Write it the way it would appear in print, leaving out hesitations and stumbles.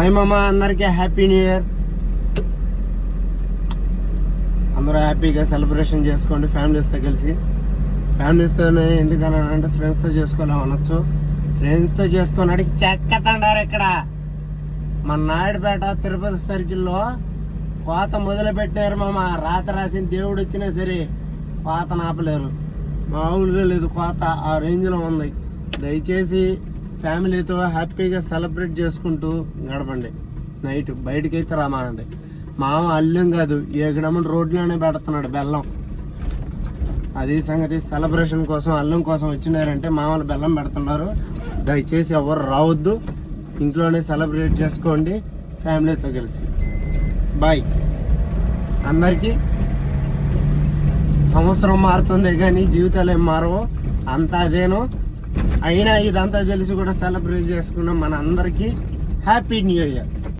Hi మామ, అందరికీ happy new year. అందరూ హ్యాపీగా సెలబ్రేషన్ చేసుకోండి ఫ్యామిలీస్తో కలిసి. ఫ్యామిలీస్తోనే ఎందుకనంటే ఫ్రెండ్స్తో చేసుకోలేము అనొచ్చు. ఫ్రెండ్స్తో చేసుకొని అడిగి చెక్కతండారు. ఇక్కడ మన నాయుడుపేట తిరుపతి సర్కిల్లో కోత మొదలు పెట్టారు మామ. రాత రాసిన దేవుడు వచ్చినా సరే కోత నాపలేరు. మామూలుగా లేదు, కోత ఆ రేంజ్లో ఉంది. దయచేసి ఫ్యామిలీతో హ్యాపీగా సెలబ్రేట్ చేసుకుంటూ గడపండి. నైట్ బయటకైతే రామానండి. మామ అల్లం కాదు, ఏకడమని రోడ్లోనే పెడుతున్నాడు బెల్లం. అది సంగతి. సెలబ్రేషన్ కోసం అల్లం కోసం వచ్చినారంటే మామూలు బెల్లం పెడుతున్నారు. దయచేసి ఎవరు రావద్దు, ఇంట్లోనే సెలబ్రేట్ చేసుకోండి ఫ్యామిలీతో కలిసి. బాయ్ అందరికీ. సంవత్సరం మారుతుంది కానీ జీవితాలు ఏం మారవు, అంతా అదేను. అయినా ఇదంతా తెలిసి కూడా సెలబ్రేట్ చేసుకున్నాం. మన అందరికీ హ్యాపీ న్యూ ఇయర్.